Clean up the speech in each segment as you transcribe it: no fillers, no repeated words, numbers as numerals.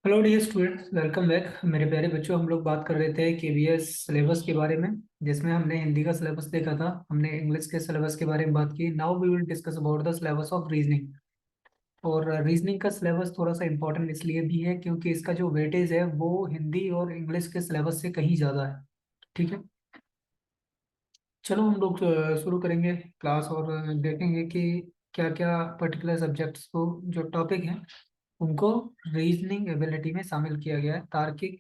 Hello dear students, welcome back. मेरे प्यारे बच्चों, हम लोग बात कर रहे थे केवीएस सिलेबस के बारे में, जिसमें हमने हिंदी का सिलेबस देखा था, हमने इंग्लिश के सिलेबस के बारे में बात की। Now we will discuss about the syllabus of reasoning. और रीजनिंग का सिलेबस थोड़ा सा इंपॉर्टेंट इसलिए भी है क्योंकि इसका जो वेटेज है वो हिंदी और इंग्लिश के सिलेबस से कहीं ज़्यादा है। ठीक है, चलो हम लोग शुरू करेंगे क्लास और देखेंगे कि क्या क्या पर्टिकुलर सब्जेक्ट्स को, जो टॉपिक हैं, उनको रीजनिंग एबिलिटी में शामिल किया गया है। तार्किक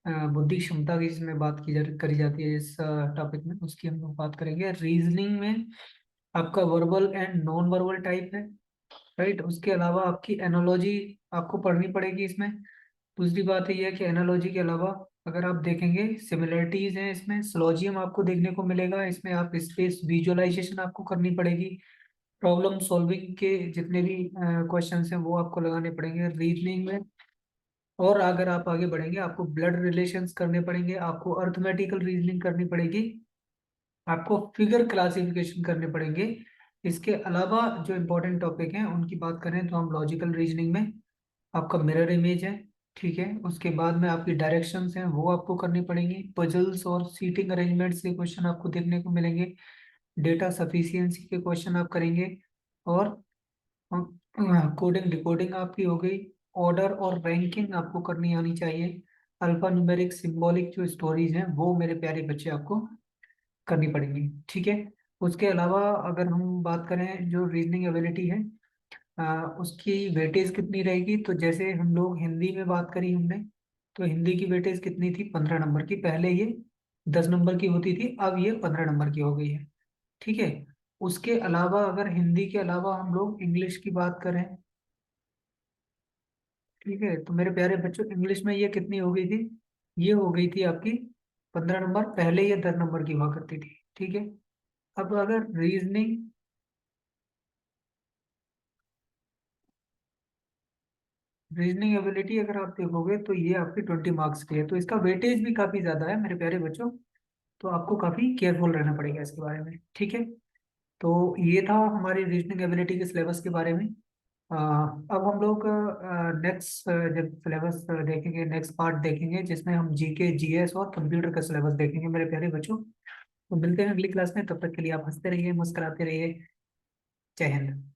बुद्धि क्षमता की जिसमें बात करी जाती है इस टॉपिक में, उसकी हम लोग बात करेंगे। रीजनिंग में आपका verbal and non verbal type है, राइट। उसके अलावा आपकी एनोलॉजी आपको पढ़नी पड़ेगी इसमें। दूसरी बात ये है कि एनोलॉजी के अलावा अगर आप देखेंगे सिमिलरिटीज हैं इसमें, सिलोजियम आपको देखने को मिलेगा इसमें। आप स्पेस विजुअलाइजेशन आपको करनी पड़ेगी। प्रॉब्लम सॉल्विंग के जितने भी क्वेश्चंस हैं वो आपको लगाने पड़ेंगे रीजनिंग में। और अगर आप आगे बढ़ेंगे आपको ब्लड रिलेशंस करने पड़ेंगे, आपको अर्थमेटिकल रीजनिंग करनी पड़ेगी, आपको फिगर क्लासिफिकेशन करने पड़ेंगे। इसके अलावा जो इम्पोर्टेंट टॉपिक हैं उनकी बात करें तो हम लॉजिकल रीजनिंग में आपका मिरर इमेज है, ठीक है। उसके बाद में आपकी डायरेक्शंस हैं वो आपको करनी पड़ेंगी। पजल्स और सीटिंग अरेंजमेंट्स के क्वेश्चन आपको देखने को मिलेंगे। डेटा सफिशियंसी के क्वेश्चन आप करेंगे। और कोडिंग डिकोडिंग आपकी हो गई। ऑर्डर और रैंकिंग आपको करनी आनी चाहिए। अल्फा न्यूमेरिक सिंबॉलिक जो स्टोरीज हैं वो मेरे प्यारे बच्चे आपको करनी पड़ेंगी, ठीक है। उसके अलावा अगर हम बात करें जो रीजनिंग एबिलिटी है, उसकी वेटेज कितनी रहेगी, तो जैसे हम लोग हिंदी में बात करी हमने, तो हिंदी की वेटेज कितनी थी? 15 नंबर की। पहले ये 10 नंबर की होती थी, अब ये 15 नंबर की हो गई है, ठीक है। उसके अलावा अगर हिंदी के अलावा हम लोग इंग्लिश की बात करें, ठीक है, तो मेरे प्यारे बच्चों इंग्लिश में ये कितनी हो गई थी? ये हो गई थी आपकी 15 नंबर। पहले ये 10 नंबर की हुआ करती थी, ठीक है। अब अगर रीजनिंग एबिलिटी अगर आप देखोगे तो ये आपकी 20 मार्क्स की है, तो इसका वेटेज भी काफी ज्यादा है मेरे प्यारे बच्चों। तो आपको काफी केयरफुल रहना पड़ेगा इसके बारे में, ठीक है। तो ये था हमारी रीजनिंग एबिलिटी के सिलेबस के बारे में। अब हम लोग नेक्स्ट जब सिलेबस देखेंगे, नेक्स्ट पार्ट देखेंगे जिसमें हम जीके जीएस और कंप्यूटर का सिलेबस देखेंगे मेरे प्यारे बच्चों। तो मिलते हैं अगली क्लास में, तब तक के लिए आप हंसते रहिए, मुस्कुराते रहिए। जय हिंद।